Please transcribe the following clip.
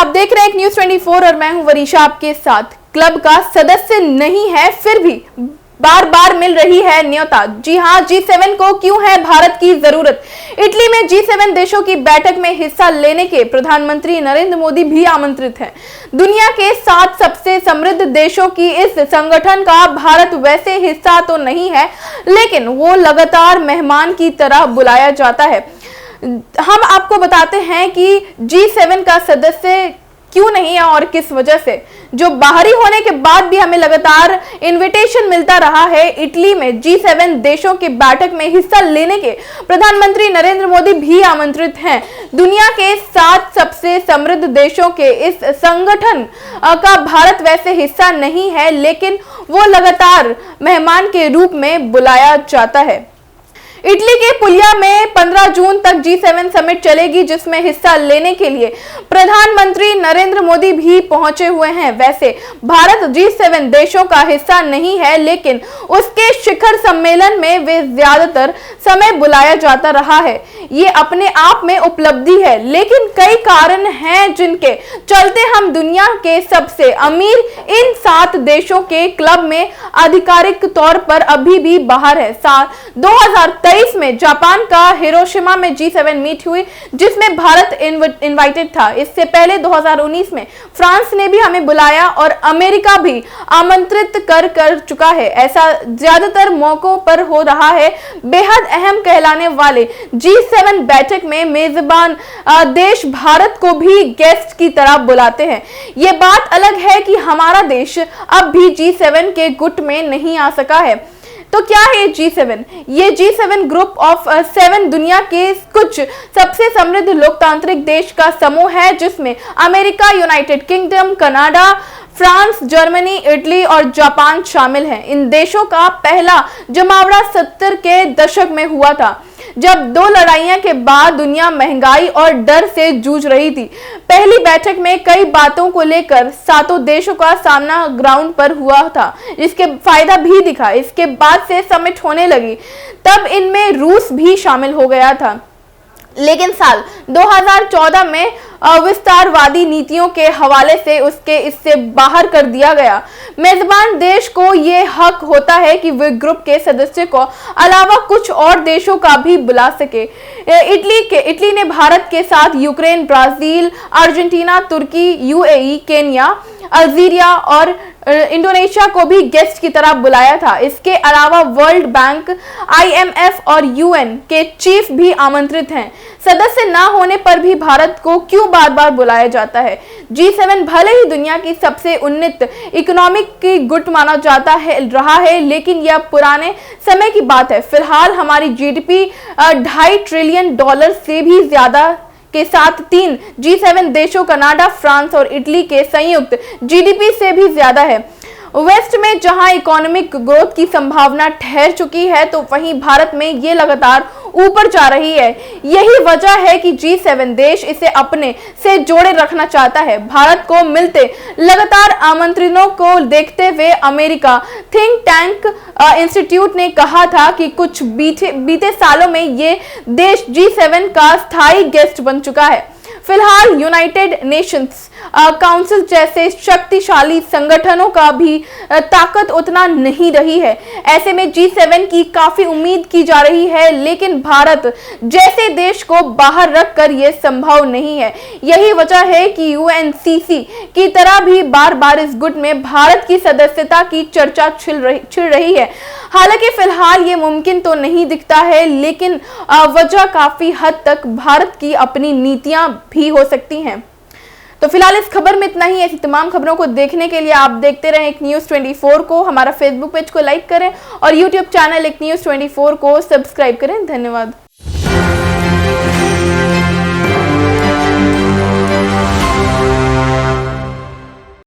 आप देख रहे हैं न्यूज़ 24 और मैं हूं वरीशा आपके साथ। क्लब का सदस्य नहीं है फिर भी बार बार मिल रही है न्योता। जी हां, G7 को क्यों है भारत की जरूरत। इटली में G7 देशों की बैठक में हिस्सा लेने के प्रधानमंत्री नरेंद्र मोदी भी आमंत्रित हैं। दुनिया के 7 सबसे समृद्ध देशों की इस संगठन का भारत वैसे हिस्सा तो नहीं है, लेकिन वो लगातार मेहमान की तरह बुलाया जाता है। हम आपको बताते हैं कि G7 का सदस्य क्यों नहीं है और किस वजह से। जो बाहरी होने के बाद भी हमें लगातार इनविटेशन मिलता रहा है। इटली में G7 देशों की बैठक में हिस्सा लेने के प्रधानमंत्री नरेंद्र मोदी भी आमंत्रित हैं। दुनिया के 7 सबसे समृद्ध देशों के इस संगठन का भारत वैसे हिस्सा नहीं है, लेकिन वो लगातार मेहमान के रूप में बुलाया जाता है। इटली के पुलिया में 15 जून तक G7 समिट चलेगी, जिसमें हिस्सा लेने के लिए प्रधानमंत्री नरेंद्र मोदी भी पहुंचे हुए हैं। वैसे भारत G7 देशों का हिस्सा नहीं है, लेकिन उसके शिखर सम्मेलन में वे ज्यादातर समय बुलाया जाता रहा है। ये अपने आप में उपलब्धि है, लेकिन कई कारण हैं जिनके चलते हम दुनिया के सबसे अमीर इन 7 देशों के क्लब में आधिकारिक तौर पर अभी भी बाहर है। 2023 में जापान का हिरोशिमा में G7 मीट हुई, जिसमें भारत इनवाइटेड था। इससे पहले 2019 में फ्रांस ने भी हमें बुलाया और अमेरिका भी आमंत्रित कर चुका है। ऐसा ज्यादातर मौकों पर हो रहा है। बेहद अहम कहलाने वाले G7 बैठक में मेजबान देश भारत को भी गेस्ट की तरह बुलाते हैं। ये बात अलग है कि हमारा देश अब भी G7 के गुट में नहीं आ सका है। तो क्या है G7? ये G7 ग्रुप ऑफ 7 दुनिया के कुछ सबसे समृद्ध लोकतांत्रिक देश का समूह है, जिसमें America, United kingdom, Canada, France, Germany, Italy और जापान शामिल हैं। इन देशों का पहला जमावड़ा 70 के दशक में हुआ था, जब 2 लड़ाइयों के बाद दुनिया महंगाई और डर से जूझ रही थी। पहली बैठक में कई बातों को लेकर 7 देशों का सामना ग्राउंड पर हुआ था, जिसके फायदा भी दिखा। इसके बाद से समिट होने लगी, तब इनमें रूस भी शामिल हो गया था, लेकिन साल 2014 में विस्तारवादी नीतियों के हवाले से इससे बाहर कर दिया गया। मेजबान देश को यह हक होता है कि वे ग्रुप के सदस्य को अलावा कुछ और देशों का भी बुला सके। इटली ने भारत के साथ यूक्रेन, ब्राजील, अर्जेंटीना, तुर्की, UAE, केन्या, अल्जीरिया और इंडोनेशिया को भी गेस्ट की तरह बुलाया था। इसके अलावा वर्ल्ड बैंक, IMF और UN के चीफ भी आमंत्रित हैं। सदस्य ना होने पर भी भारत को क्यों बार बार बुलाया जाता है? G7 भले ही दुनिया की सबसे उन्नत इकोनॉमिक की गुट माना जाता है रहा है, लेकिन यह पुराने समय की बात है। फिलहाल हमारी GDP $2.5 ट्रिलियन से भी ज्यादा के साथ 3 G7 देशों कनाडा, फ्रांस और इटली के संयुक्त GDP से भी ज्यादा है। वेस्ट में जहां इकोनॉमिक ग्रोथ की संभावना ठहर चुकी है, तो वहीं भारत में ये लगातार ऊपर जा रही है। यही वजह है कि G7 देश इसे अपने से जोड़े रखना चाहता है। भारत को मिलते लगातार आमंत्रणों को देखते हुए अमेरिका थिंक टैंक इंस्टीट्यूट ने कहा था कि कुछ बीते सालों में ये देश G7 का स्थायी गेस्ट बन चुका है। फिलहाल यूनाइटेड नेशंस काउंसिल जैसे शक्तिशाली संगठनों का भी ताकत उतना नहीं रही है। ऐसे में G7 की काफी उम्मीद की जा रही है, लेकिन भारत जैसे देश को बाहर रखकर यह संभव नहीं है। यही वजह है कि UNCC की तरह भी बार बार इस गुट में भारत की सदस्यता की चर्चा छिड़ रही है। हालांकि फिलहाल ये मुमकिन तो नहीं दिखता है, लेकिन वजह काफी हद तक भारत की अपनी नीतियां भी हो सकती हैं। तो फिलहाल इस खबर में इतना ही। ऐसी तमाम खबरों को देखने के लिए आप देखते रहें एक न्यूज़ 24 को। हमारा फेसबुक पेज को लाइक करें और यूट्यूब चैनल एक न्यूज़ 24 को सब्सक्राइब करें। धन्यवाद।